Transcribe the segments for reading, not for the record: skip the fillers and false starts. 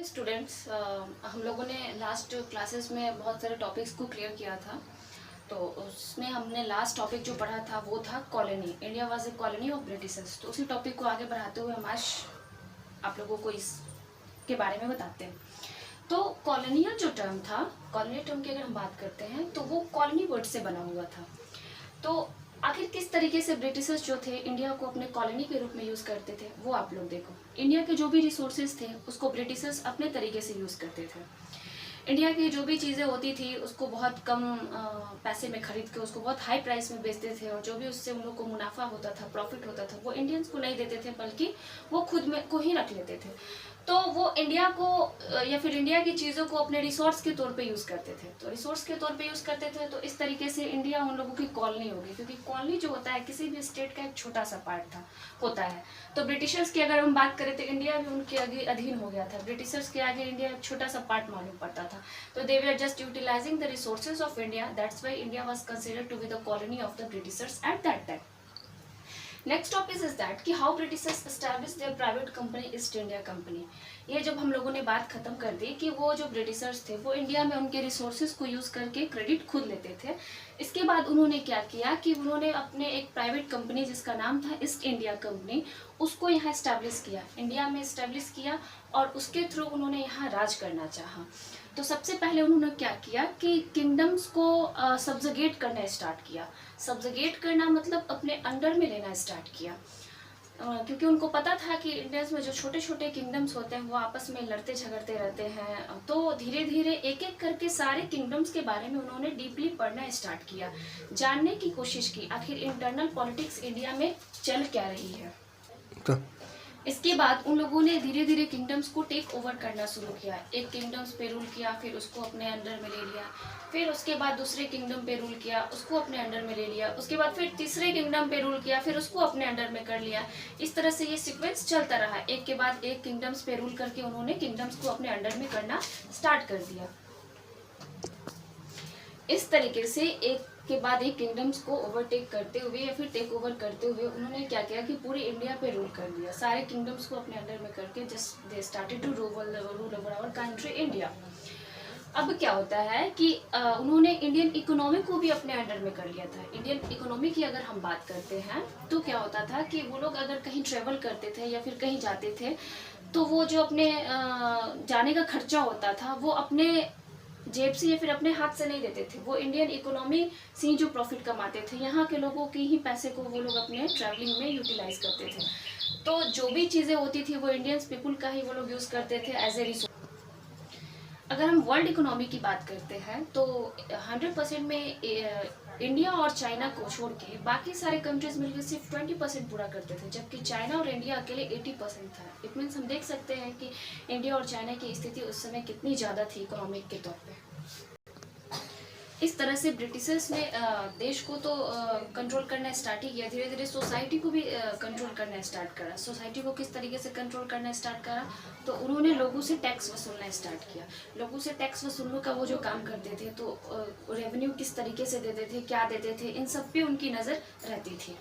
Students, हम लोगों ने लास्ट क्लासेस में बहुत सारे टॉपिक्स को क्लियर किया था। तो उसमें हमने लास्ट टॉपिक जो पढ़ा था वो था colony. India was a colony of Britishers. तो उसी टॉपिक को आगे बढ़ाते हुए हम आज आप लोगों को इसके बारे में बताते हैं। तो कॉलोनियल जो टर्म था, कॉलोनियल टर्म की अगर हम बात करते हैं तो वो कॉलोनी वर्ड से बना हुआ था। तो आखिर किस तरीके से ब्रिटिशर्स जो थे इंडिया को अपने कॉलोनी के रूप में यूज़ करते थे वो आप लोग देखो। इंडिया के जो भी रिसोर्सेज थे उसको ब्रिटिशर्स अपने तरीके से यूज़ करते थे। इंडिया की जो भी चीज़ें होती थी उसको बहुत कम पैसे में खरीद के उसको बहुत हाई प्राइस में बेचते थे, और जो भी उससे उन लोग को मुनाफा होता था, प्रॉफिट होता था, वो इंडियंस को नहीं देते थे बल्कि वो खुद में को ही रख लेते थे। तो वो इंडिया को या फिर इंडिया की चीज़ों को अपने रिसोर्स के तौर पे यूज़ करते थे। तो रिसोर्स के तौर पे यूज़ करते थे तो इस तरीके से इंडिया उन लोगों की कॉलोनी होगी, क्योंकि कॉलोनी जो होता है किसी भी स्टेट का एक छोटा सा पार्ट था होता है। तो ब्रिटिशर्स की अगर हम बात करें तो इंडिया भी उनके आगे अधीन हो गया था। ब्रिटिशर्स के आगे इंडिया एक छोटा सा पार्ट मालूम पड़ता था। तो they were just utilizing the resources of India. That's why India was considered to be the colony of the Britishers at that time. Next topic is that कि how Britishers establish their private company East India Company. ये जब हम लोगों ने बात खत्म कर दी कि वो जो ब्रिटिशर्स थे वो इंडिया में उनके रिसोर्सेज को यूज़ करके क्रेडिट खुद लेते थे, इसके बाद उन्होंने क्या किया कि उन्होंने अपने एक प्राइवेट कंपनी जिसका नाम था ईस्ट इंडिया कंपनी उसको यहाँ इस्टेब्लिश किया, इंडिया में इस्टेब्लिश किया, और उसके थ्रू उन्होंने यहाँ राज करना चाहा। तो सबसे पहले उन्होंने क्या किया कि किंगडम्स को सब्जुगेट करना स्टार्ट किया। सब्जुगेट करना मतलब अपने अंडर में लेना स्टार्ट किया, क्योंकि उनको पता था कि इंडियंस में जो छोटे छोटे किंगडम्स होते हैं वो आपस में लड़ते झगड़ते रहते हैं। तो धीरे धीरे एक एक करके सारे किंगडम्स के बारे में उन्होंने डीपली पढ़ना स्टार्ट किया, जानने की कोशिश की आखिर इंटरनल पॉलिटिक्स इंडिया में चल क्या रही है। इसके बाद उन लोगों ने धीरे धीरे किंगडम्स को टेक ओवर करना शुरू किया। एक किंगडम्स पे रूल किया, फिर उसको अपने अंडर में ले लिया, फिर उसके बाद दूसरे किंगडम पे रूल किया, उसको अपने अंडर में ले लिया, उसके बाद फिर तीसरे किंगडम पे रूल किया, फिर उसको अपने अंडर में कर लिया। इस तरह से ये सीक्वेंस चलता रहा। एक के बाद एक किंगडम्स पे रूल करके उन्होंने किंगडम्स को अपने अंडर में करना स्टार्ट कर दिया। इस तरीके से एक के बाद एक किंगडम्स को ओवरटेक करते हुए या फिर टेक ओवर करते हुए उन्होंने क्या किया कि पूरी इंडिया पे रूल कर लिया, सारे किंगडम्स को अपने अंडर में करके just they started to rule over our country India. अब क्या होता है कि उन्होंने इंडियन इकोनॉमी को भी अपने अंडर में कर लिया था। इंडियन इकोनॉमी की अगर हम बात करते हैं तो क्या होता था कि वो लोग अगर कहीं ट्रेवल करते थे या फिर कहीं जाते थे तो वो जो अपने जाने का खर्चा होता था वो अपने जेब से या फिर अपने हाथ से नहीं देते थे, वो इंडियन इकोनॉमी से ही जो प्रॉफिट कमाते थे, यहाँ के लोगों के ही पैसे को वो लोग अपने ट्रैवलिंग में यूटिलाइज करते थे। तो जो भी चीज़ें होती थी वो इंडियंस पीपुल का ही वो लोग यूज़ करते थे एज ए रिसोर्स। अगर हम वर्ल्ड इकोनॉमी की बात करते हैं तो 100% में इंडिया और चाइना को छोड़ के बाकी सारे कंट्रीज मिलकर सिर्फ 20% पूरा करते थे, जबकि चाइना और इंडिया अकेले 80% था। इट मीन्स हम देख सकते हैं कि इंडिया और चाइना की स्थिति उस समय कितनी ज़्यादा थी इकोनॉमिक के तौर पे। इस तरह से ब्रिटिशर्स ने देश को तो कंट्रोल करना स्टार्ट ही किया, धीरे धीरे सोसाइटी को भी कंट्रोल करना स्टार्ट करा। सोसाइटी को किस तरीके से कंट्रोल करना स्टार्ट करा, तो उन्होंने लोगों से टैक्स वसूलना स्टार्ट किया। लोगों से टैक्स वसूलने का वो जो काम करते थे तो रेवेन्यू किस तरीके से देते थे, क्या देते थे, इन सब पे उनकी नज़र रहती थी।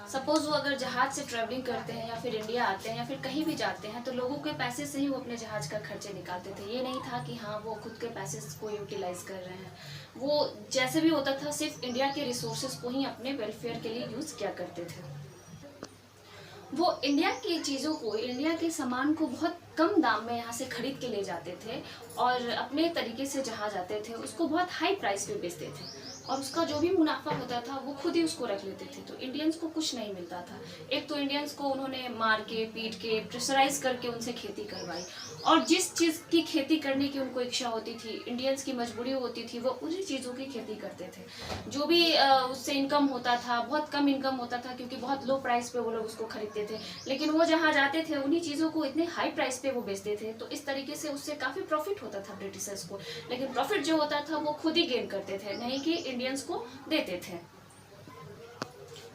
सपोज वो अगर जहाज से ट्रैवलिंग करते हैं या फिर इंडिया आते हैं या फिर कहीं भी जाते हैं तो लोगों के पैसे से ही वो अपने जहाज का खर्चे निकालते थे। ये नहीं था कि हाँ वो खुद के पैसे को यूटिलाइज कर रहे हैं। वो जैसे भी होता था सिर्फ इंडिया के रिसोर्सेज को ही अपने वेलफेयर के लिए यूज़ किया करते थे। वो इंडिया की चीज़ों को, इंडिया के सामान को बहुत कम दाम में यहाँ से खरीद के ले जाते थे और अपने तरीके से जहाँ जाते थे उसको बहुत हाई प्राइस पे बेचते थे, और उसका जो भी मुनाफा होता था वो खुद ही उसको रख लेते थे। तो इंडियंस को कुछ नहीं मिलता था। एक तो इंडियंस को उन्होंने मार के पीट के प्रेशराइज करके उनसे खेती करवाई, और जिस चीज़ की खेती करने की उनको इच्छा होती थी, इंडियंस की मजबूरी होती थी, वो उन्हीं चीज़ों की खेती करते थे। जो भी उससे इनकम होता था बहुत कम इनकम होता था, क्योंकि बहुत लो प्राइस पे वो लोग उसको खरीदते थे, लेकिन वो जहाँ जाते थे उन्हीं चीज़ों को इतने हाई प्राइस पे वो बेचते थे। तो इस तरीके से उससे काफ़ी प्रॉफिट होता था ब्रिटिशर्स को, लेकिन प्रॉफिट जो होता था वो खुद ही गेन करते थे, नहीं कि इंडियंस को देते थे।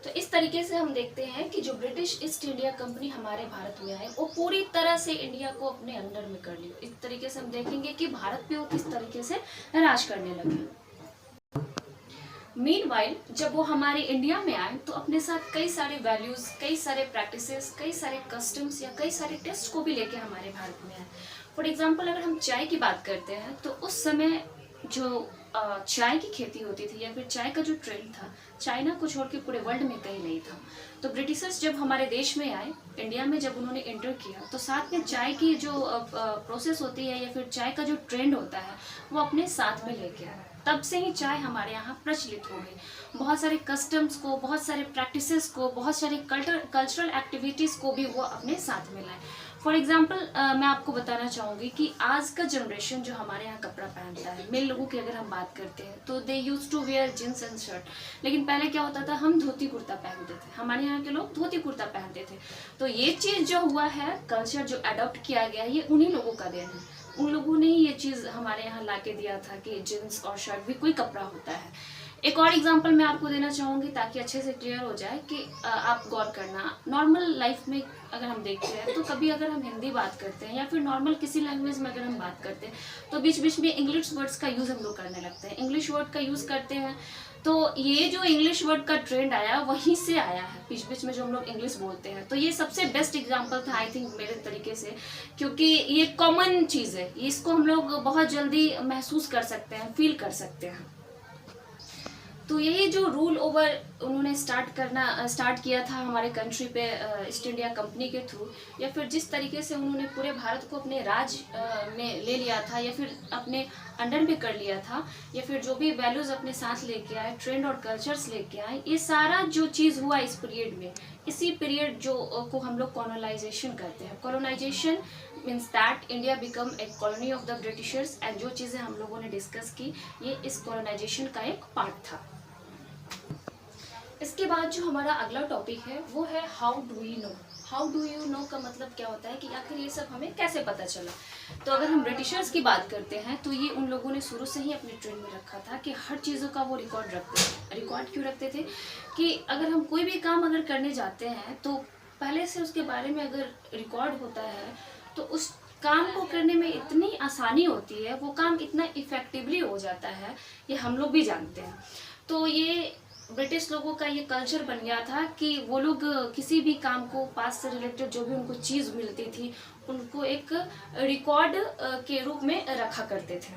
तो इस तरीके से हम देखते हैं कि जो ब्रिटिश ईस्ट इंडिया कंपनी हमारे भारत में आए वो पूरी तरह से इंडिया को अपने अंडर में कर लिया। इस तरीके से हम देखेंगे कि भारत पे वो किस तरीके से राज करने लगे। मीनवाइल जब वो हमारे इंडिया में आए तो अपने साथ कई सारे वैल्यूज़, कई सारे प्रैक्टिसेस, कई सारे कस्टम्स या कई सारे टेस्ट को भी लेके हमारे भारत में आए। फॉर एग्जांपल अगर हम चाय की बात करते हैं तो उस समय जो चाय की खेती होती थी या फिर चाय का जो ट्रेंड था, चाइना को छोड़ के पूरे वर्ल्ड में कहीं नहीं था। तो ब्रिटिशर्स जब हमारे देश में आए, इंडिया में जब उन्होंने एंटर किया, तो साथ में चाय की जो प्रोसेस होती है या फिर चाय का जो ट्रेंड होता है वो अपने साथ में लेके आए। तब से ही चाय हमारे यहाँ प्रचलित हो गई। बहुत सारे कस्टम्स को, बहुत सारे प्रैक्टिसेस को, बहुत सारे कल्चरल एक्टिविटीज़ को भी वो अपने साथ में लाए। फॉर एग्जाम्पल मैं आपको बताना चाहूँगी कि आज का जनरेशन जो हमारे यहाँ कपड़ा पहनता है, मेल लोगों की अगर हम बात करते हैं तो they use to wear jeans and shirt. लेकिन पहले क्या होता था, हम धोती कुर्ता पहनते थे। हमारे यहाँ के लोग धोती कुर्ता पहनते थे। तो ये चीज़ जो हुआ है, कल्चर जो अडॉप्ट किया गया है, ये उन्हीं लोगों का देन है। उन लोगों ने ही ये चीज़ हमारे यहाँ ला के दिया था कि जींस और शर्ट भी कोई कपड़ा होता है। एक और एग्जांपल मैं आपको देना चाहूँगी ताकि अच्छे से क्लियर हो जाए कि आप गौर करना। नॉर्मल लाइफ में अगर हम देखते हैं तो कभी अगर हम हिंदी बात करते हैं या फिर नॉर्मल किसी लैंग्वेज में अगर हम बात करते हैं तो बीच बीच में इंग्लिश वर्ड्स का यूज़ हम लोग करने लगते हैं। इंग्लिश वर्ड का यूज़ करते हैं तो ये जो इंग्लिश वर्ड का ट्रेंड आया वहीं से आया है, बीच बीच में जो हम लोग इंग्लिश बोलते हैं। तो ये सबसे बेस्ट एग्जांपल था आई थिंक मेरे तरीके से, क्योंकि ये कॉमन चीज़ है, इसको हम लोग बहुत जल्दी महसूस कर सकते हैं, फील कर सकते हैं। तो यही जो रूल ओवर उन्होंने स्टार्ट किया था हमारे कंट्री पे ईस्ट इंडिया कंपनी के थ्रू, या फिर जिस तरीके से उन्होंने पूरे भारत को अपने राज में ले लिया था या फिर अपने अंडर में कर लिया था, या फिर जो भी वैल्यूज़ अपने साथ लेके आए, ट्रेंड और कल्चर्स लेके आए, ये सारा जो चीज़ हुआ इस पीरियड में, इसी पीरियड जो को हम लोग कॉलोनाइजेशन करते हैं। Colonisation means that India become a colony of the Britishers, and जो चीज़ें हम लोगों ने डिस्कस की ये इस कॉलोनाइजेशन का एक पार्ट था। इसके बाद जो हमारा अगला टॉपिक है वो है how do you know. How do you know का मतलब क्या होता है कि आखिर ये सब हमें कैसे पता चला। तो अगर हम ब्रिटिशर्स की बात करते हैं तो ये उन लोगों ने शुरू से ही अपने ट्रेंड में रखा था कि हर चीज़ों का वो रिकॉर्ड रखते थे। रिकॉर्ड क्यों रखते थे कि अगर हम कोई भी काम अगर करने जाते हैं तो पहले से उसके बारे में अगर रिकॉर्ड होता है तो उस काम को करने में इतनी आसानी होती है, वो काम इतना इफेक्टिवली हो जाता है, ये हम लोग भी जानते हैं। तो ये ब्रिटिश लोगों का ये कल्चर बन गया था कि वो लोग किसी भी काम को, पास से रिलेटेड जो भी उनको चीज़ मिलती थी उनको एक रिकॉर्ड के रूप में रखा करते थे।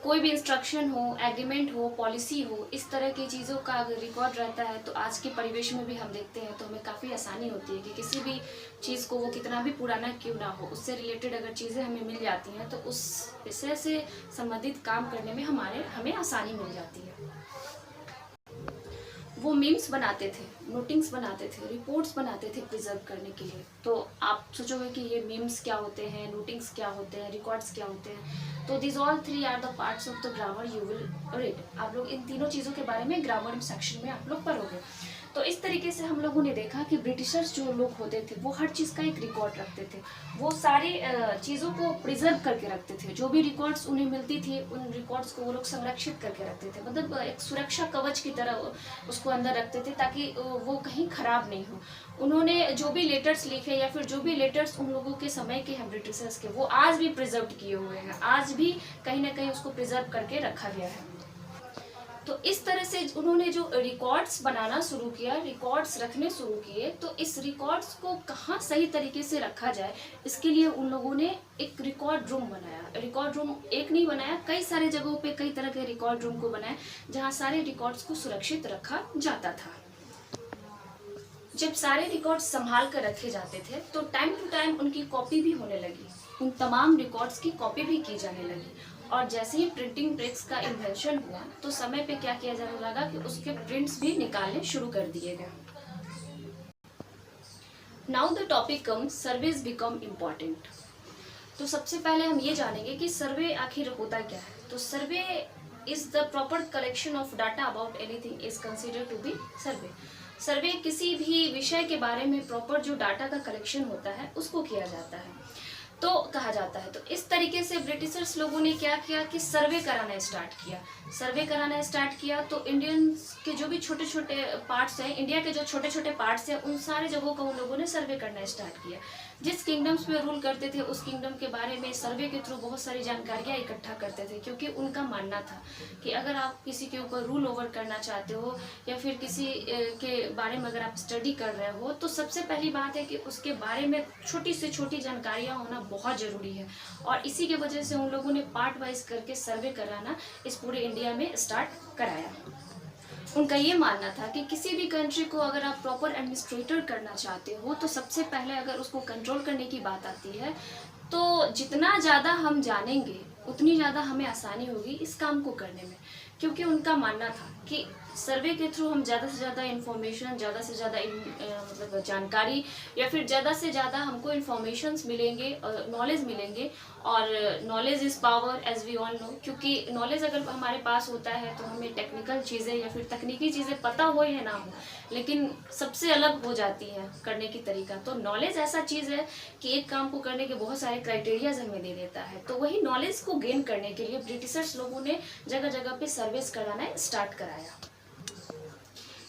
कोई भी इंस्ट्रक्शन हो, एग्रीमेंट हो, पॉलिसी हो, इस तरह की चीज़ों का अगर रिकॉर्ड रहता है तो आज के परिवेश में भी हम देखते हैं तो हमें काफ़ी आसानी होती है कि किसी भी चीज़ को, वो कितना भी पुराना क्यों ना हो, उससे रिलेटेड अगर चीज़ें हमें मिल जाती हैं तो उस विषय से संबंधित काम करने में हमें आसानी मिल जाती है। वो मीम्स बनाते थे, नोटिंग्स बनाते थे, रिपोर्ट्स बनाते थे प्रिजर्व करने के लिए। तो आप सोचोगे कि ये मीम्स क्या होते हैं, नोटिंग्स क्या होते हैं, रिकॉर्ड्स क्या होते हैं। तो this all three are the parts of the grammar you will read. आप लोग इन तीनों चीज़ों के बारे में ग्रामर सेक्शन में आप लोग पढ़ोगे। तो इस तरीके से हम लोगों ने देखा कि ब्रिटिशर्स जो लोग होते थे वो हर चीज़ का एक रिकॉर्ड रखते थे। वो सारी चीज़ों को प्रिजर्व करके रखते थे। जो भी रिकॉर्ड्स उन्हें मिलती थी उन रिकॉर्ड्स को वो लोग संरक्षित करके रखते थे, मतलब एक सुरक्षा कवच की तरह उसको अंदर रखते थे ताकि वो कहीं ख़राब नहीं हो। उन्होंने जो भी लेटर्स लिखे या फिर जो भी लेटर्स उन लोगों के समय के हैं ब्रिटिशर्स के, वो आज भी प्रिजर्व किए हुए हैं, आज भी कहीं ना कहीं उसको प्रिजर्व करके रखा गया है। तो इस तरह से उन्होंने जो रिकॉर्ड्स बनाना शुरू किया, रिकॉर्ड्स रखने शुरू किए, तो इस रिकॉर्ड्स को कहाँ सही तरीके से रखा जाए इसके लिए उन लोगों ने एक रिकॉर्ड रूम बनाया। रिकॉर्ड रूम एक नहीं बनाया, कई सारे जगहों पे कई तरह के रिकॉर्ड रूम को बनाया जहाँ सारे रिकॉर्ड्स को सुरक्षित रखा जाता था। जब सारे रिकॉर्ड्स संभाल कर रखे जाते थे तो टाइम टू टाइम उनकी कॉपी भी होने लगी, उन तमाम रिकॉर्ड्स की कॉपी भी की जाने लगी। और जैसे ही प्रिंटिंग प्रेस का इन्वेंशन हुआ तो समय पे क्या किया जाने लगा कि उसके प्रिंट्स भी निकालने शुरू कर दिए गए। Now the topic comes surveys become important. तो सबसे पहले हम ये जानेंगे कि सर्वे आखिर होता क्या है। तो survey is the proper collection of data about anything is considered to be survey. Survey किसी भी विषय के बारे में प्रॉपर जो डाटा का कलेक्शन होता है उसको किया जाता है, तो कहा जाता है। तो इस तरीके से ब्रिटिशर्स लोगों ने क्या किया कि सर्वे कराना स्टार्ट किया। सर्वे कराना स्टार्ट किया तो इंडियंस के जो भी छोटे छोटे पार्ट्स हैं, इंडिया के जो छोटे छोटे पार्ट्स हैं, उन सारे जगहों का उन लोगों ने सर्वे करना स्टार्ट किया। जिस किंगडम्स में रूल करते थे उस किंगडम के बारे में सर्वे के थ्रू बहुत सारी जानकारियाँ इकट्ठा करते थे, क्योंकि उनका मानना था कि अगर आप किसी के ऊपर रूल ओवर करना चाहते हो या फिर किसी के बारे में अगर आप स्टडी कर रहे हो तो सबसे पहली बात है कि उसके बारे में छोटी से छोटी जानकारियाँ होना बहुत ज़रूरी है। और इसी की वजह से उन लोगों ने पार्ट वाइज करके सर्वे कराना इस पूरे इंडिया में स्टार्ट कराया। उनका ये मानना था कि किसी भी कंट्री को अगर आप प्रॉपर एडमिनिस्ट्रेटर करना चाहते हो तो सबसे पहले अगर उसको कंट्रोल करने की बात आती है तो जितना ज़्यादा हम जानेंगे उतनी ज़्यादा हमें आसानी होगी इस काम को करने में, क्योंकि उनका मानना था कि सर्वे के थ्रू हम ज़्यादा से ज़्यादा इन्फॉर्मेशन, ज़्यादा से ज़्यादा मतलब जानकारी या फिर ज़्यादा से ज़्यादा हमको इन्फॉर्मेशंस मिलेंगे, नॉलेज मिलेंगे। और knowledge is power as we all know, क्योंकि नॉलेज अगर हमारे पास होता है तो हमें टेक्निकल चीज़ें या फिर तकनीकी चीज़ें पता हो या ना हो, लेकिन सबसे अलग हो जाती हैं करने की तरीका। तो नॉलेज ऐसा चीज़ है कि एक काम को करने के बहुत सारे क्राइटेरियाज हमें दे देता है। तो वही नॉलेज को गेन करने के लिए ब्रिटिशर्स लोगों ने जगह जगह पे सर्वेस कराना स्टार्ट कराया।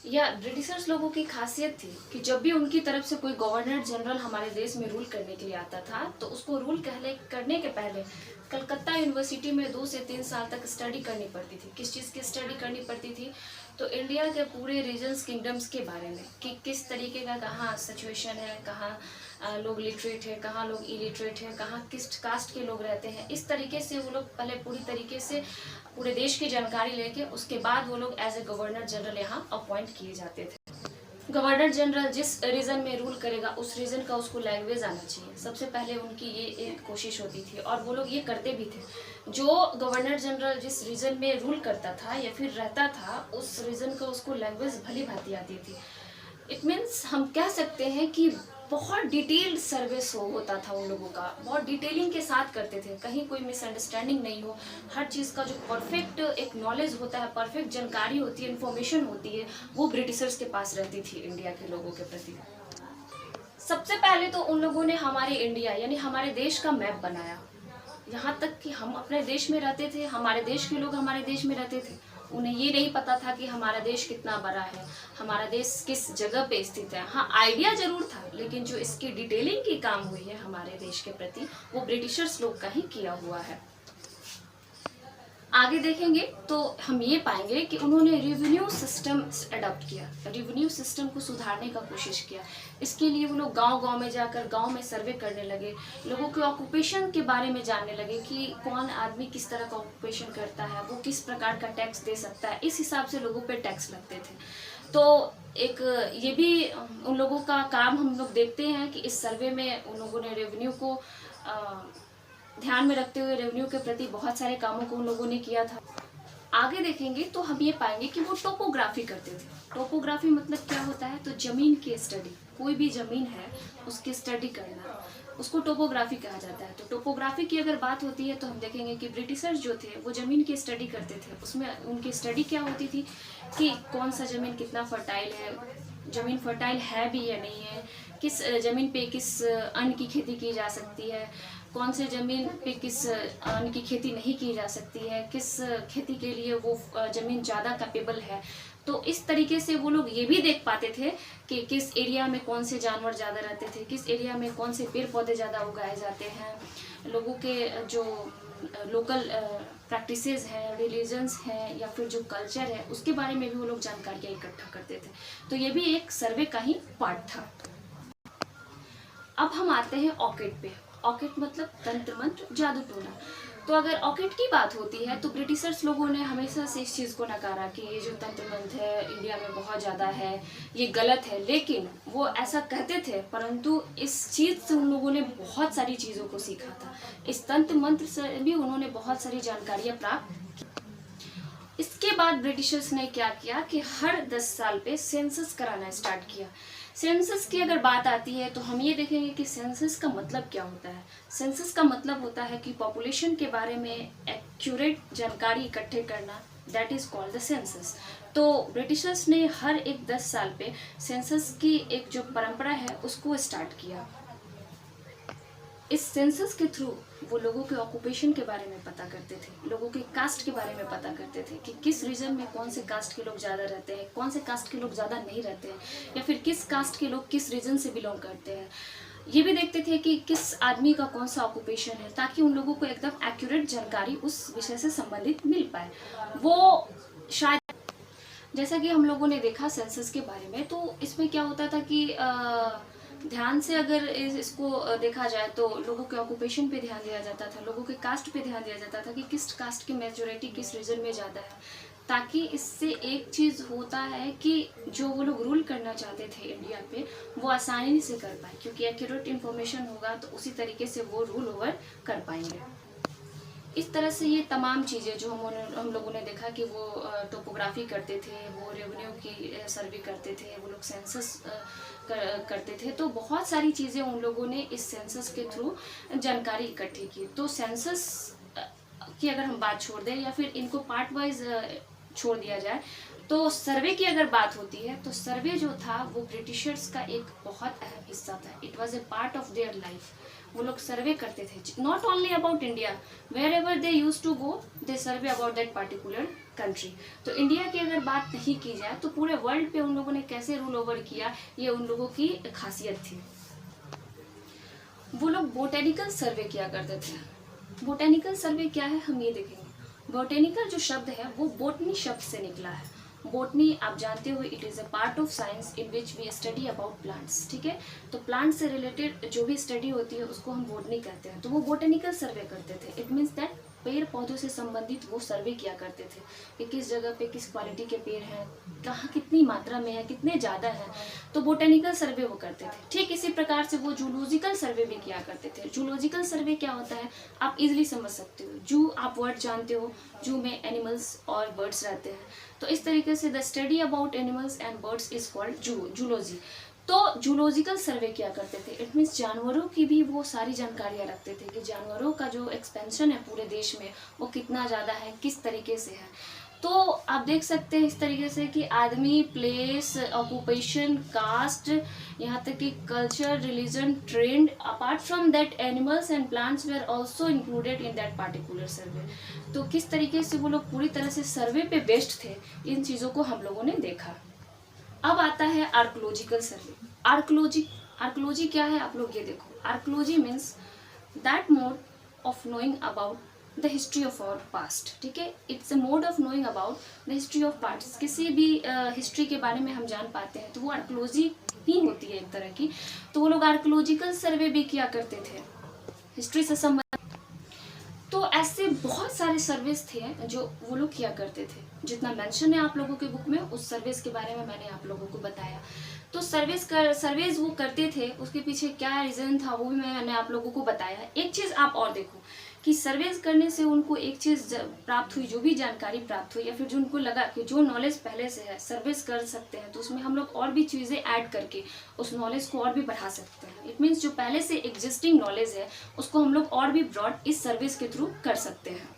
या ब्रिटिशर्स लोगों की खासियत थी कि जब भी उनकी तरफ से कोई गवर्नर जनरल हमारे देश में रूल करने के लिए आता था तो उसको रूल करने के पहले कलकत्ता यूनिवर्सिटी में 2 से 3 साल तक स्टडी करनी पड़ती थी। किस चीज़ की स्टडी करनी पड़ती थी? तो इंडिया के पूरे रीजन्स, किंगडम्स के बारे में कि किस तरीके का कहाँ सिचुएशन है, कहाँ लोग लिटरेट है, कहाँ लोग इलिटरेट है, कहाँ किस कास्ट के लोग रहते हैं। इस तरीके से वो लोग पहले पूरी तरीके से पूरे देश की जानकारी लेके उसके बाद वो लोग एज ए गवर्नर जनरल यहाँ अपॉइंट किए जाते थे। गवर्नर जनरल जिस रीजन में रूल करेगा उस रीजन का उसको लैंग्वेज आना चाहिए, सबसे पहले उनकी ये एक कोशिश होती थी और वो लोग ये करते भी थे। जो गवर्नर जनरल जिस रीजन में रूल करता था या फिर रहता था उस रीजन का उसको लैंग्वेज भली भांति आती थी। इट मीन्स हम कह सकते हैं कि बहुत डिटेल्ड सर्विस होता था उन लोगों का, बहुत डिटेलिंग के साथ करते थे, कहीं कोई मिसअंडरस्टैंडिंग नहीं हो। हर चीज़ का जो परफेक्ट एक नॉलेज होता है, परफेक्ट जानकारी होती है, इन्फॉर्मेशन होती है, वो ब्रिटिशर्स के पास रहती थी इंडिया के लोगों के प्रति। सबसे पहले तो उन लोगों ने हमारे इंडिया यानी हमारे देश का मैप बनाया। यहाँ तक कि हम अपने देश में रहते थे, हमारे देश के लोग हमारे देश में रहते थे, उन्हें ये नहीं पता था कि हमारा देश कितना बड़ा है, हमारा देश किस जगह पे स्थित है। हाँ, आइडिया जरूर था, लेकिन जो इसकी डिटेलिंग की काम हुई है हमारे देश के प्रति वो ब्रिटिशर्स लोग का ही किया हुआ है। आगे देखेंगे तो हम ये पाएंगे कि उन्होंने रेवेन्यू सिस्टम अडॉप्ट किया, रेवेन्यू सिस्टम को सुधारने का कोशिश किया। इसके लिए वो लोग गांव-गांव में जाकर गांव में सर्वे करने लगे, लोगों के ऑक्यूपेशन के बारे में जानने लगे कि कौन आदमी किस तरह का ऑक्यूपेशन करता है, वो किस प्रकार का टैक्स दे सकता है, इस हिसाब से लोगों पर टैक्स लगते थे। तो एक ये भी उन लोगों का काम हम लोग देखते हैं कि इस सर्वे में उन लोगों ने रेवेन्यू को ध्यान में रखते हुए रेवेन्यू के प्रति बहुत सारे कामों को उन लोगों ने किया था। आगे देखेंगे तो हम ये पाएंगे कि वो टोपोग्राफी करते थे। टोपोग्राफी मतलब क्या होता है? तो जमीन की स्टडी, कोई भी जमीन है उसकी स्टडी करना, उसको टोपोग्राफी कहा जाता है। तो टोपोग्राफी की अगर बात होती है तो हम देखेंगे कि ब्रिटिशर्स जो थे वो ज़मीन की स्टडी करते थे। उसमें उनकी स्टडी क्या होती थी कि कौन सा ज़मीन कितना फर्टाइल है, ज़मीन फर्टाइल है भी या नहीं है, किस ज़मीन पे किस अन्न की खेती की जा सकती है, कौन से ज़मीन पे किस अन्न की खेती नहीं की जा सकती है, किस खेती के लिए वो ज़मीन ज़्यादा कैपेबल है। तो इस तरीके से वो लोग ये भी देख पाते थे कि किस एरिया में कौन से जानवर ज़्यादा रहते थे, किस एरिया में कौन से पेड़ पौधे ज़्यादा उगाए जाते हैं, लोगों के जो लोकल प्रैक्टिसेस हैं, रिलीजन्स हैं या फिर जो कल्चर है उसके बारे में भी वो लोग जानकारियाँ इकट्ठा करते थे। तो ये भी एक सर्वे का ही पार्ट था। अब हम आते हैं ऑर्किड पे। ऑर्किड मतलब तंत्र मंत्र, जादू टोना। तो अगर ऑर्किड की बात होती है तो ब्रिटिशर्स लोगों ने हमेशा से इस चीज़ को नकारा कि ये जो तंत्र मंत्र है इंडिया में बहुत ज़्यादा है, ये गलत है। लेकिन वो ऐसा कहते थे, परंतु इस चीज़ से उन लोगों ने बहुत सारी चीज़ों को सीखा था। इस तंत्र मंत्र से भी उन्होंने बहुत सारी जानकारियाँ प्राप्त। इसके बाद ब्रिटिशर्स ने क्या किया कि हर 10 साल पे सेंसस कराना स्टार्ट किया। सेंसस की अगर बात आती है तो हम ये देखेंगे कि सेंसस का मतलब क्या होता है। सेंसस का मतलब होता है कि पॉपुलेशन के बारे में एक्यूरेट जानकारी इकट्ठे करना, that is called the census. तो ब्रिटिशर्स ने हर एक 10 साल पे सेंसस की एक जो परंपरा है उसको स्टार्ट किया। इस सेंसस के थ्रू वो लोगों के ऑक्यूपेशन के बारे में पता करते थे, लोगों के कास्ट के बारे में पता करते थे कि किस रीजन में कौन से कास्ट के लोग ज़्यादा रहते हैं, कौन से कास्ट के लोग ज़्यादा नहीं रहते हैं, या फिर किस कास्ट के लोग किस रीजन से बिलोंग करते हैं। ये भी देखते थे कि किस आदमी का कौन सा ऑक्यूपेशन है, ताकि उन लोगों को एकदम एक्यूरेट जानकारी उस विषय से संबंधित मिल पाए। वो शायद जैसा कि हम लोगों ने देखा सेंसस के बारे में, तो इसमें क्या होता था कि ध्यान से अगर इसको देखा जाए तो लोगों के ऑक्यूपेशन पे ध्यान दिया जाता था, लोगों के कास्ट पे ध्यान दिया जाता था कि किस कास्ट की मेजोरिटी किस रीजन में ज़्यादा है, ताकि इससे एक चीज़ होता है कि जो वो लोग रूल करना चाहते थे इंडिया पे वो आसानी से कर पाए, क्योंकि एक्यूरेट इन्फॉर्मेशन होगा तो उसी तरीके से वो रूल ओवर कर पाएंगे। इस तरह से ये तमाम चीज़ें जो हम लोगों ने देखा कि वो टोपोग्राफी करते थे, वो रेवेन्यू की सर्वे करते थे, वो लोग सेंसस करते थे, तो बहुत सारी चीज़ें उन लोगों ने इस सेंसस के थ्रू जानकारी इकट्ठी की। तो सेंसस की अगर हम बात छोड़ दें या फिर इनको पार्ट वाइज छोड़ दिया जाए, तो सर्वे की अगर बात होती है तो सर्वे जो था वो ब्रिटिशर्स का एक बहुत अहम हिस्सा था। It was a part of their life. वो लोग सर्वे करते थे, not only about India, wherever they use to go they survey about that particular country. तो इंडिया की अगर बात नहीं की जाए तो पूरे वर्ल्ड पे उन लोगों ने कैसे रूल ओवर किया, ये उन लोगों की खासियत थी। वो लोग बोटेनिकल सर्वे किया करते थे। बोटेनिकल सर्वे क्या है हम ये देखेंगे। बोटेनिकल जो शब्द है वो बोटनी शब्द से निकला है। बोटनी आप जानते हो, it is a part of science in which we study about plants, ठीक है। तो प्लांट से रिलेटेड जो भी स्टडी होती है उसको हम बोटनी कहते हैं। तो वो बोटेनिकल सर्वे करते थे। इट मीन्स दैट पेड़ पौधों से संबंधित वो सर्वे किया करते थे कि किस जगह पे किस क्वालिटी के पेड़ हैं, कहाँ कितनी मात्रा में है, कितने ज़्यादा है, तो बोटेनिकल सर्वे वो करते थे। ठीक इसी प्रकार से वो जूलॉजिकल सर्वे भी किया करते थे। जूलॉजिकल सर्वे क्या होता है आप इजीली समझ सकते हो। जू आप वर्ड जानते हो, जू में एनिमल्स और बर्ड्स रहते हैं, तो इस तरीके से the study about animals and birds is called zoology. तो जूलॉजिकल सर्वे किया करते थे। इट मीन्स जानवरों की भी वो सारी जानकारियाँ रखते थे कि जानवरों का जो एक्सपेंशन है पूरे देश में वो कितना ज़्यादा है, किस तरीके से है। तो आप देख सकते हैं इस तरीके से कि आदमी, प्लेस, ऑक्यूपेशन, कास्ट, यहाँ तक कि culture, religion, trend, apart from that animals and plants were also included in that particular survey. तो किस तरीके से वो लोग पूरी तरह से सर्वे पे बेस्ड थे, इन चीज़ों को हम लोगों ने देखा। अब आता है आर्कोलॉजिकल सर्वे। आर्कोलॉजी क्या है आप लोग ये देखो। Archaeology means that mode of knowing about the history of our past, ठीक है। It's a mode of knowing about the history of past. किसी भी हिस्ट्री के बारे में हम जान पाते हैं तो वो आर्कोलॉजी ही होती है एक तरह की। तो वो लोग आर्कोलॉजिकल सर्वे भी किया करते थे हिस्ट्री से संबंधित। तो ऐसे बहुत सारे सर्वेस थे जो वो लोग किया करते थे। जितना मेंशन है आप लोगों के बुक में उस सर्वेस के बारे में मैंने आप लोगों को बताया। तो सर्वेस वो करते थे, उसके पीछे क्या रीज़न था वो भी मैंने आप लोगों को बताया। एक चीज़ आप और देखो कि सर्वेस करने से उनको एक चीज़ प्राप्त हुई, जो भी जानकारी प्राप्त हुई या फिर जो उनको लगा कि जो नॉलेज पहले से है सर्वेस कर सकते हैं, तो उसमें हम लोग और भी चीज़ें ऐड करके उस नॉलेज को और भी बढ़ा सकते हैं। इट मीन्स जो पहले से एग्जिस्टिंग नॉलेज है उसको हम लोग और भी ब्रॉड इस सर्विस के थ्रू कर सकते हैं।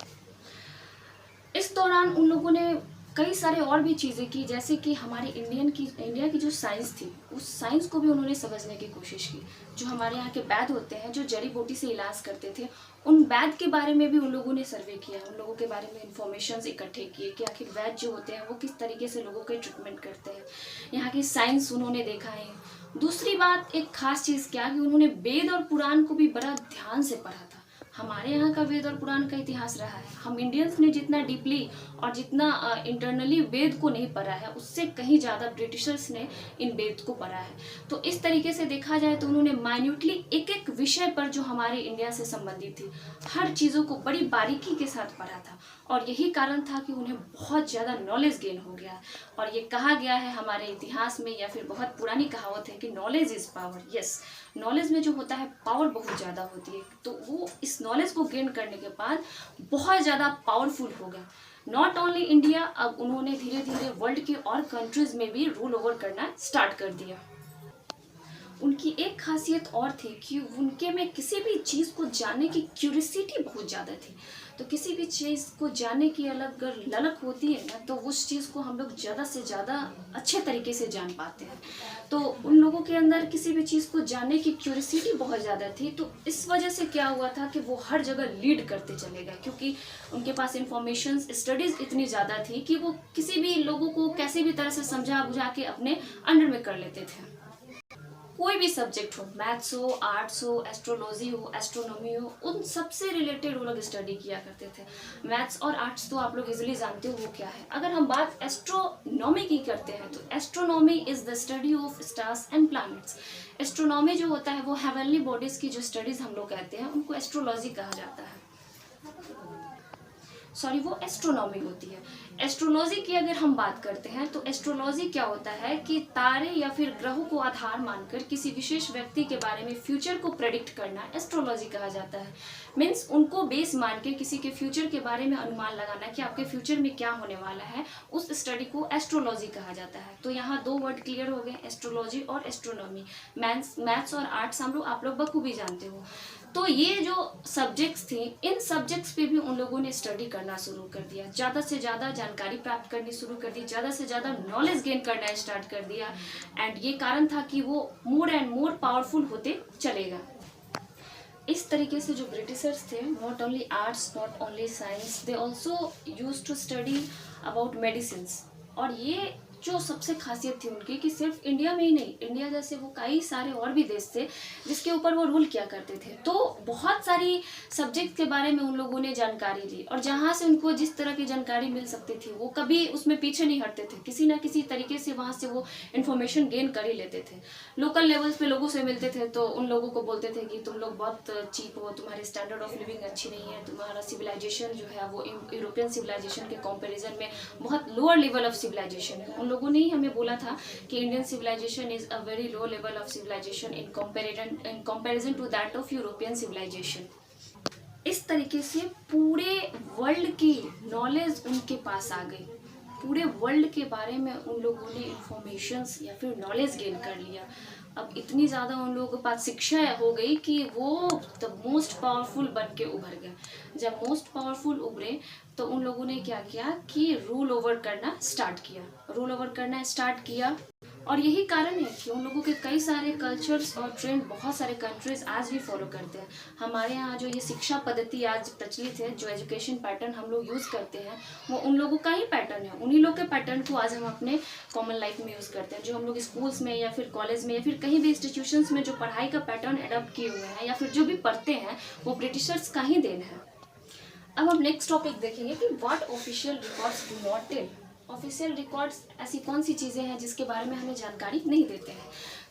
इस दौरान उन लोगों ने कई सारे और भी चीज़ें की, जैसे कि हमारे इंडिया की जो साइंस थी उस साइंस को भी उन्होंने समझने की कोशिश की। जो हमारे यहाँ के वैद्य होते हैं जो जड़ी बूटी से इलाज करते थे, उन वैद्य के बारे में भी उन लोगों ने सर्वे किया, उन लोगों के बारे में इंफॉर्मेशन इकट्ठे किए कि आखिर वैद्य जो होते हैं वो किस तरीके से लोगों के ट्रीटमेंट करते हैं। यहाँ की साइंस उन्होंने देखा है। दूसरी बात, एक खास चीज़ क्या कि उन्होंने वेद और पुराण को भी बड़ा ध्यान से पढ़ा था। हमारे यहाँ का वेद और पुराण का इतिहास रहा है, हम इंडियंस ने जितना डीपली और जितना इंटरनली वेद को नहीं पढ़ा है उससे कहीं ज़्यादा ब्रिटिशर्स ने इन वेद को पढ़ा है। तो इस तरीके से देखा जाए तो उन्होंने माइन्यूटली एक एक विषय पर जो हमारे इंडिया से संबंधित थी हर चीज़ों को बड़ी बारीकी के साथ पढ़ा था, और यही कारण था कि उन्हें बहुत ज़्यादा नॉलेज गेन हो गया। और ये कहा गया है हमारे इतिहास में, या फिर बहुत पुरानी कहावत है कि knowledge is power. Yes, knowledge में जो होता है पावर बहुत ज़्यादा होती है। तो वो इस नॉलेज को गेन करने के बाद बहुत ज़्यादा पावरफुल हो गया। नॉट ओनली इंडिया, अब उन्होंने धीरे धीरे वर्ल्ड के और कंट्रीज में भी रूल ओवर करना स्टार्ट कर दिया। उनकी एक खासियत और थी कि उनके में किसी भी चीज़ को जानने की क्यूरियोसिटी बहुत ज़्यादा थी। तो किसी भी चीज़ को जानने की अलग ललक होती है ना, तो उस चीज़ को हम लोग ज़्यादा से ज़्यादा अच्छे तरीके से जान पाते हैं। तो उन लोगों के अंदर किसी भी चीज़ को जानने की क्यूरियोसिटी बहुत ज़्यादा थी। तो इस वजह से क्या हुआ था कि वो हर जगह लीड करते चले गए, क्योंकि उनके पास इंफॉर्मेशन स्टडीज़ इतनी ज़्यादा थी कि वो किसी भी लोगों को कैसे भी तरह से समझा बुझा के अपने अंडर में कर लेते थे। कोई भी सब्जेक्ट हो, मैथ्स हो, आर्ट्स हो, एस्ट्रोलॉजी हो, एस्ट्रोनॉमी हो, उन सबसे रिलेटेड वो लोग स्टडी किया करते थे। मैथ्स और आर्ट्स तो आप लोग इजीली जानते हो वो क्या है। अगर हम बात एस्ट्रोनॉमी की करते हैं तो astronomy is the study of stars and planets. Astronomy जो होता है वो हेवनली बॉडीज की जो स्टडीज हम लोग कहते हैं उनको एस्ट्रोलॉजी कहा जाता है, सॉरी वो एस्ट्रोनॉमी होती है। एस्ट्रोलॉजी की अगर हम बात करते हैं तो एस्ट्रोलॉजी क्या होता है कि तारे या फिर ग्रहों को आधार मानकर किसी विशेष व्यक्ति के बारे में फ्यूचर को प्रेडिक्ट करना एस्ट्रोलॉजी कहा जाता है। मीन्स उनको बेस मान के किसी के फ्यूचर के बारे में अनुमान लगाना कि आपके फ्यूचर में क्या होने वाला है, उस स्टडी को एस्ट्रोलॉजी कहा जाता है। तो यहाँ दो वर्ड क्लियर हो गए, एस्ट्रोलॉजी और एस्ट्रोनॉमी। मैथ्स और आर्ट्स आप लोग बखूबी जानते हो। तो ये जो सब्जेक्ट्स थी, इन सब्जेक्ट्स पे भी उन लोगों ने स्टडी करना शुरू कर दिया, ज़्यादा से ज़्यादा जानकारी प्राप्त करनी शुरू कर दी, ज़्यादा से ज़्यादा नॉलेज गेन करना स्टार्ट कर दिया। एंड ये कारण था कि वो मोर एंड मोर पावरफुल होते चलेगा। इस तरीके से जो ब्रिटिशर्स थे, not only arts, not only science, they also use to study about medicine. और ये जो सबसे खासियत थी उनकी कि सिर्फ इंडिया में ही नहीं, इंडिया जैसे वो कई सारे और भी देश थे जिसके ऊपर वो रूल किया करते थे। तो बहुत सारी सब्जेक्ट के बारे में उन लोगों ने जानकारी ली और जहाँ से उनको जिस तरह की जानकारी मिल सकती थी वो कभी उसमें पीछे नहीं हटते थे, किसी ना किसी तरीके से वहाँ से वो इन्फॉर्मेशन गेन कर ही लेते थे। लोकल लेवल्स पे लोगों से मिलते थे तो उन लोगों को बोलते थे कि तुम लोग बहुत चीप हो, तुम्हारी स्टैंडर्ड ऑफ लिविंग अच्छी नहीं है, तुम्हारा सिविलाइजेशन जो है वो यूरोपियन सिविलाइजेशन के कंपैरिजन में बहुत लोअर लेवल ऑफ सिविलाइजेशन है। उन लोगों ने ही हमें बोला था कि Indian civilisation is a very low level of civilisation in comparison to that of European civilisation. इस तरीके से पूरे वर्ल्ड की नॉलेज उनके पास आ गई, पूरे वर्ल्ड के बारे में उन लोगों ने इंफॉर्मेशंस या फिर नॉलेज गेन कर लिया। अब इतनी ज़्यादा उन लोगों के पास शिक्षा हो गई कि वो द मोस्ट पावरफुल बन के उभर गए। जब मोस्ट पावरफुल उभरे तो उन लोगों ने क्या किया कि रूल ओवर करना स्टार्ट किया। और यही कारण है कि उन लोगों के कई सारे कल्चर्स और ट्रेंड बहुत सारे कंट्रीज आज भी फॉलो करते हैं। हमारे यहाँ जो ये शिक्षा पद्धति आज प्रचलित है, जो एजुकेशन पैटर्न हम लोग यूज़ करते हैं, वो उन लोगों का ही पैटर्न है। उन्हीं लोग के पैटर्न को आज हम अपने कॉमन लाइफ में यूज़ करते हैं। जो हम लोग स्कूल्स में या फिर कॉलेज में या फिर कहीं भी इंस्टीट्यूशंस में जो पढ़ाई का पैटर्न एडॉप्ट किए हुए हैं या फिर जो भी पढ़ते हैं वो ब्रिटिशर्स का ही देन है। अब हम नेक्स्ट टॉपिक देखेंगे कि what official records do not tell. Official records ऐसी कौन सी चीज़ें हैं जिसके बारे में हमें जानकारी नहीं देते हैं।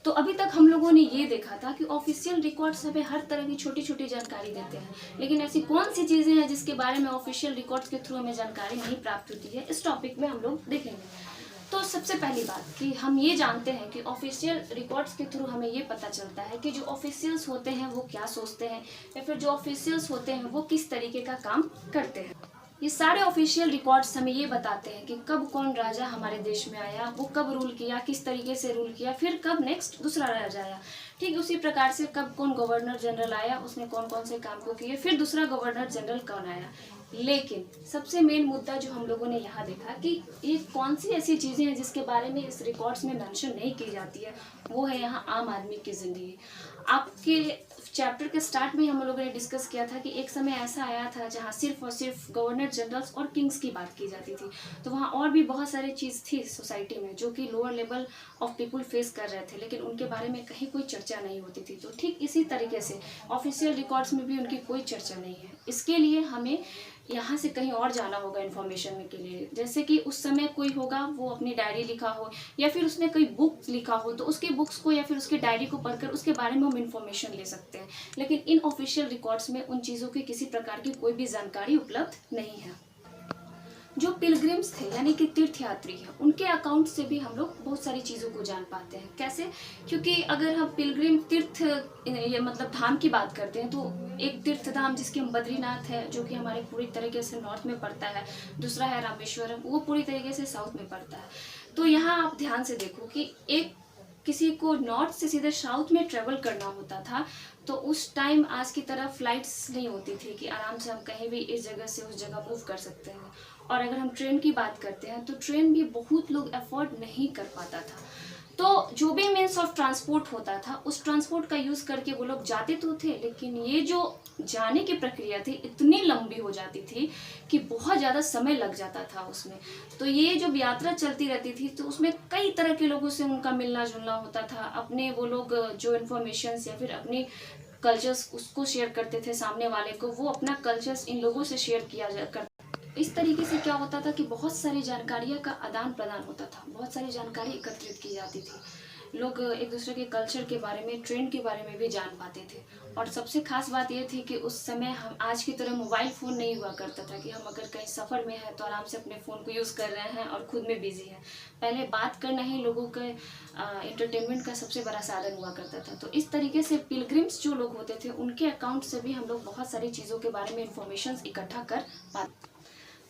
तो अभी तक हम लोगों ने ये देखा था कि ऑफिशियल रिकॉर्ड्स हमें हर तरह की छोटी छोटी जानकारी देते हैं, लेकिन ऐसी कौन सी चीज़ें हैं जिसके बारे में ऑफिशियल रिकॉर्ड्स के थ्रू हमें जानकारी नहीं प्राप्त होती है, इस टॉपिक में हम लोग देखेंगे। तो सबसे पहली बात कि हम ये जानते हैं कि ऑफिशियल रिकॉर्ड्स के थ्रू हमें ये पता चलता है कि जो ऑफिशियल्स होते हैं वो क्या सोचते हैं या फिर जो ऑफिशियल्स होते हैं वो किस तरीके का काम करते हैं। ये सारे ऑफिशियल रिकॉर्ड्स हमें ये बताते हैं कि कब कौन राजा हमारे देश में आया, वो कब रूल किया, किस तरीके से रूल किया, फिर कब नेक्स्ट दूसरा राजा आया। ठीक उसी प्रकार से कब कौन गवर्नर जनरल आया, उसने कौन कौन से काम को किए, फिर दूसरा गवर्नर जनरल कौन आया। लेकिन सबसे मेन मुद्दा जो हम लोगों ने यहाँ देखा कि ये कौन सी ऐसी चीज़ें हैं जिसके बारे में इस रिकॉर्ड्स में मेंशन नहीं की जाती है, वो है यहाँ आम आदमी की ज़िंदगी। आपके चैप्टर के स्टार्ट में हम लोगों ने डिस्कस किया था कि एक समय ऐसा आया था जहाँ सिर्फ और सिर्फ गवर्नर जनरल्स और किंग्स की बात की जाती थी। तो वहाँ और भी बहुत सारी चीज़ थी सोसाइटी में जो कि lower level of people face कर रहे थे, लेकिन उनके बारे में कहीं कोई चर्चा नहीं होती थी। तो ठीक इसी तरीके से ऑफिशियल रिकॉर्ड्स में भी उनकी कोई चर्चा नहीं है। इसके लिए हमें यहाँ से कहीं और जाना होगा इन्फॉर्मेशन के लिए। जैसे कि उस समय कोई होगा, वो अपनी डायरी लिखा हो या फिर उसने कोई बुक लिखा हो, तो उसकी बुक्स को या फिर उसकी डायरी को पढ़कर उसके बारे में हम इन्फॉर्मेशन ले सकते हैं। लेकिन इन ऑफिशियल रिकॉर्ड्स में उन चीज़ों की किसी प्रकार की कोई भी जानकारी उपलब्ध नहीं है। जो पिलग्रिम्स थे यानी कि तीर्थयात्री हैं, उनके अकाउंट से भी हम लोग बहुत सारी चीज़ों को जान पाते हैं। कैसे? क्योंकि अगर हम पिलग्रिम तीर्थ ये मतलब धाम की बात करते हैं तो एक तीर्थ धाम जिसकी हम बद्रीनाथ है जो कि हमारे पूरी तरीके से नॉर्थ में पड़ता है, दूसरा है रामेश्वरम, वो पूरी तरीके से साउथ में पड़ता है। तो यहाँ आप ध्यान से देखो कि एक किसी को नॉर्थ से सीधे साउथ में ट्रेवल करना होता था तो उस टाइम आज की तरह फ्लाइट्स नहीं होती थी कि आराम से हम कहीं भी इस जगह से उस जगह मूव कर सकते हैं। और अगर हम ट्रेन की बात करते हैं तो ट्रेन भी बहुत लोग अफोर्ड नहीं कर पाता था। तो जो भी मीन्स ऑफ ट्रांसपोर्ट होता था उस ट्रांसपोर्ट का यूज़ करके वो लोग जाते तो थे, लेकिन ये जो जाने की प्रक्रिया थी इतनी लंबी हो जाती थी कि बहुत ज़्यादा समय लग जाता था उसमें। तो ये जब यात्रा चलती रहती थी तो उसमें कई तरह के लोगों से उनका मिलना जुलना होता था। अपने वो लोग जो इन्फॉर्मेशन या फिर अपनी कल्चर्स उसको शेयर करते थे सामने वाले को, वो अपना कल्चर्स इन लोगों से शेयर किया करता। इस तरीके से क्या होता था कि बहुत सारी जानकारियों का आदान प्रदान होता था, बहुत सारी जानकारी एकत्रित की जाती थी। लोग एक दूसरे के कल्चर के बारे में, ट्रेंड के बारे में भी जान पाते थे। और सबसे खास बात यह थी कि उस समय हम आज की तरह मोबाइल फ़ोन नहीं हुआ करता था कि हम अगर कहीं सफ़र में हैं तो आराम से अपने फ़ोन को यूज़ कर रहे हैं और खुद में बिजी हैं। पहले बात करना ही लोगों के इंटरटेनमेंट का सबसे बड़ा साधन हुआ करता था। तो इस तरीके से पिलग्रिम्स जो लोग होते थे उनके अकाउंट से भी हम लोग बहुत सारी चीज़ों के बारे में इंफॉर्मेशन इकट्ठा कर पाते।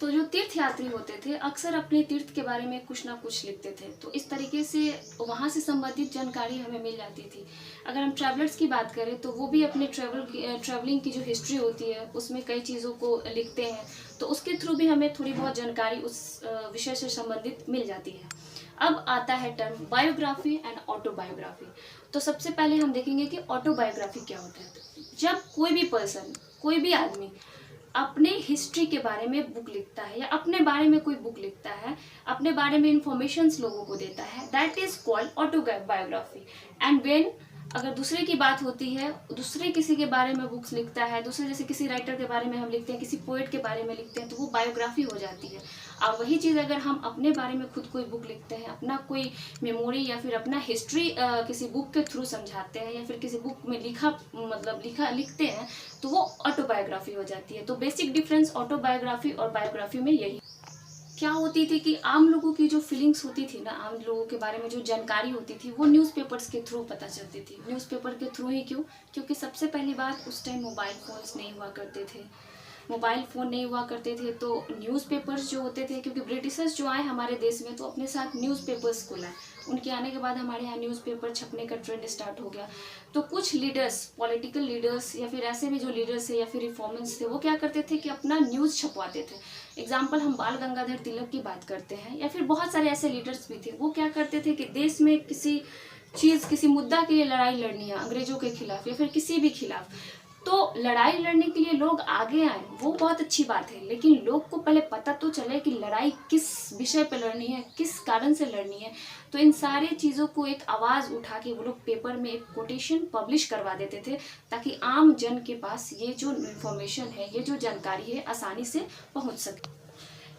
तो जो तीर्थ यात्री होते थे अक्सर अपने तीर्थ के बारे में कुछ ना कुछ लिखते थे, तो इस तरीके से वहाँ से संबंधित जानकारी हमें मिल जाती थी। अगर हम ट्रैवलर्स की बात करें तो वो भी अपने ट्रैवलिंग की जो हिस्ट्री होती है उसमें कई चीज़ों को लिखते हैं, तो उसके थ्रू भी हमें थोड़ी बहुत जानकारी उस विषय से संबंधित मिल जाती है। अब आता है टर्म बायोग्राफी एंड ऑटोबायोग्राफी। तो सबसे पहले हम देखेंगे कि ऑटोबायोग्राफी क्या होता है। जब कोई भी पर्सन, कोई भी आदमी अपने हिस्ट्री के बारे में बुक लिखता है या अपने बारे में कोई बुक लिखता है, अपने बारे में इंफॉर्मेशंस लोगों को देता है, that is called autobiography. And when अगर दूसरे की बात होती है, दूसरे किसी के बारे में बुक्स लिखता है, दूसरे जैसे किसी राइटर के बारे में हम लिखते हैं, किसी पोएट के बारे में लिखते हैं, तो वो बायोग्राफी हो जाती है। और वही चीज़ अगर हम अपने बारे में खुद कोई बुक लिखते हैं, अपना कोई मेमोरी या फिर अपना हिस्ट्री किसी बुक के थ्रू समझाते हैं या फिर किसी बुक में लिखते हैं, तो वो ऑटोबायोग्राफी हो जाती है। तो बेसिक डिफरेंस ऑटोबायोग्राफी और बायोग्राफी में यही क्या होती थी कि आम लोगों की जो फीलिंग्स होती थी ना, आम लोगों के बारे में जो जानकारी होती थी वो न्यूज़पेपर्स के थ्रू पता चलती थी। न्यूज़पेपर के थ्रू ही क्यों? क्योंकि सबसे पहली बात उस टाइम मोबाइल फ़ोन्स नहीं हुआ करते थे। मोबाइल फ़ोन नहीं हुआ करते थे तो न्यूज़पेपर्स जो होते थे, क्योंकि ब्रिटिशर्स जो आए हमारे देश में तो अपने साथ न्यूज़पेपर्स को लाए। उनके आने के बाद हमारे यहाँ न्यूज़पेपर छपने का ट्रेंड स्टार्ट हो गया। तो कुछ लीडर्स, पॉलिटिकल लीडर्स या फिर ऐसे भी जो लीडर्स थे या फिर रिफॉर्मर्स थे, वो क्या करते थे कि अपना न्यूज़ छपवाते थे। एग्जाम्पल हम बाल गंगाधर तिलक की बात करते हैं या फिर बहुत सारे ऐसे लीडर्स भी थे। वो क्या करते थे कि देश में किसी चीज़, किसी मुद्दा के लिए लड़ाई लड़नी है अंग्रेजों के खिलाफ या फिर किसी भी खिलाफ, तो लड़ाई लड़ने के लिए लोग आगे आए, वो बहुत अच्छी बात है, लेकिन लोग को पहले पता तो चले कि लड़ाई किस विषय पे लड़नी है, किस कारण से लड़नी है। तो इन सारी चीज़ों को एक आवाज़ उठा के वो लोग पेपर में एक कोटेशन पब्लिश करवा देते थे, ताकि आम जन के पास ये जो इन्फॉर्मेशन है, ये जो जानकारी है, आसानी से पहुंच सके।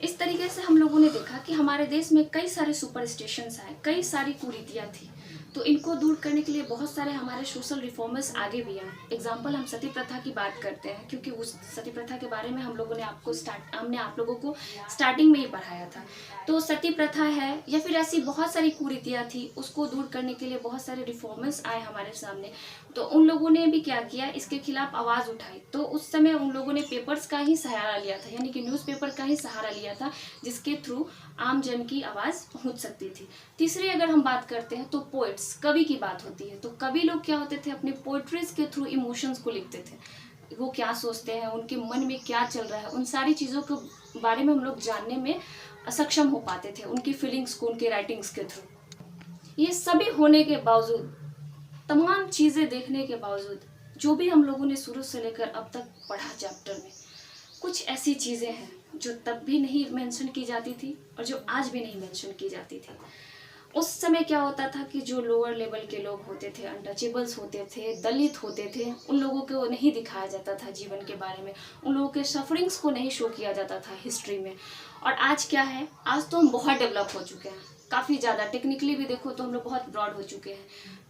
इस तरीके से हम लोगों ने देखा कि हमारे देश में कई सारे सुपरस्टिशंस आए, कई सारी कुरीतियाँ थी, तो इनको दूर करने के लिए बहुत सारे हमारे सोशल रिफॉर्मर्स आगे भी आए। एग्जाम्पल हम सती प्रथा की बात करते हैं, क्योंकि उस सती प्रथा के बारे में हमने आप लोगों को स्टार्टिंग में ही पढ़ाया था। तो सती प्रथा है या फिर ऐसी बहुत सारी कुरीतियाँ थी, उसको दूर करने के लिए बहुत सारे रिफॉर्मर्स आए हमारे सामने। तो उन लोगों ने भी क्या किया, इसके खिलाफ आवाज़ उठाई। तो उस समय उन लोगों ने पेपर्स का ही सहारा लिया था, यानी कि न्यूज़पेपर का ही सहारा लिया था, जिसके थ्रू आम जन की आवाज़ पहुंच सकती थी। तीसरी अगर हम बात करते हैं तो पोइट्स, कवि की बात होती है। तो कवि लोग क्या होते थे, अपनी पोइट्रीज के थ्रू इमोशंस को लिखते थे। वो क्या सोचते हैं, उनके मन में क्या चल रहा है, उन सारी चीज़ों के बारे में हम लोग जानने में सक्षम हो पाते थे, उनकी फीलिंग्स को उनके राइटिंग्स के थ्रू। ये सभी होने के बावजूद, तमाम चीज़ें देखने के बावजूद, जो भी हम लोगों ने शुरू से लेकर अब तक पढ़ा चैप्टर में, कुछ ऐसी चीज़ें हैं जो तब भी नहीं मेंशन की जाती थी और जो आज भी नहीं मेंशन की जाती थी। उस समय क्या होता था कि जो लोअर लेवल के लोग होते थे, अनटचेबल्स होते थे, दलित होते थे, उन लोगों को नहीं दिखाया जाता था जीवन के बारे में, उन लोगों के सफरिंग्स को नहीं शो किया जाता था हिस्ट्री में। और आज क्या है, आज तो हम बहुत डेवलप हो चुके हैं, काफ़ी ज़्यादा टेक्निकली भी देखो तो हम लोग बहुत ब्रॉड हो चुके हैं,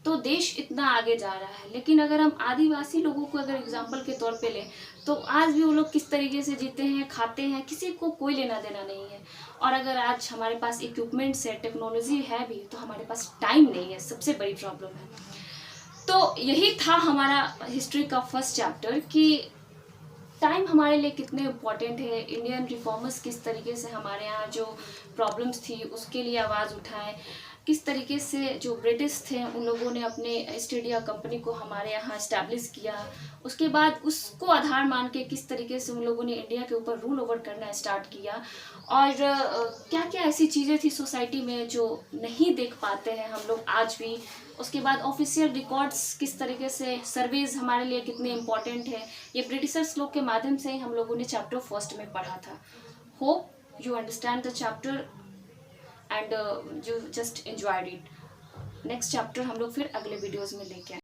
तो देश इतना आगे जा रहा है। लेकिन अगर हम आदिवासी लोगों को अगर एग्जाम्पल के तौर पे लें तो आज भी वो लोग किस तरीके से जीते हैं, खाते हैं, किसी को कोई लेना देना नहीं है। और अगर आज हमारे पास इक्विपमेंट्स है, टेक्नोलॉजी है भी, तो हमारे पास टाइम नहीं है, सबसे बड़ी प्रॉब्लम है। तो यही था हमारा हिस्ट्री का फर्स्ट चैप्टर कि टाइम हमारे लिए कितने इम्पोर्टेंट है, इंडियन रिफॉर्मर्स किस तरीके से हमारे यहाँ जो प्रॉब्लम्स थी उसके लिए आवाज़ उठाएं, किस तरीके से जो ब्रिटिश थे उन लोगों ने अपने ईस्ट इंडिया कंपनी को हमारे यहाँ इस्टेब्लिश किया, उसके बाद उसको आधार मान के किस तरीके से उन लोगों ने इंडिया के ऊपर रूल ओवर करना स्टार्ट किया, और क्या क्या ऐसी चीज़ें थी सोसाइटी में जो नहीं देख पाते हैं हम लोग आज भी। उसके बाद ऑफिशियल रिकॉर्ड्स किस तरीके से, सर्वेज हमारे लिए कितने इम्पोर्टेंट है, ये ब्रिटिशर्स लोग के माध्यम से ही हम लोगों ने चैप्टर फर्स्ट में पढ़ा था। Hope you understand the chapter and you just enjoyed it. Next chapter हम लोग फिर अगले वीडियोज़ में लेके आए।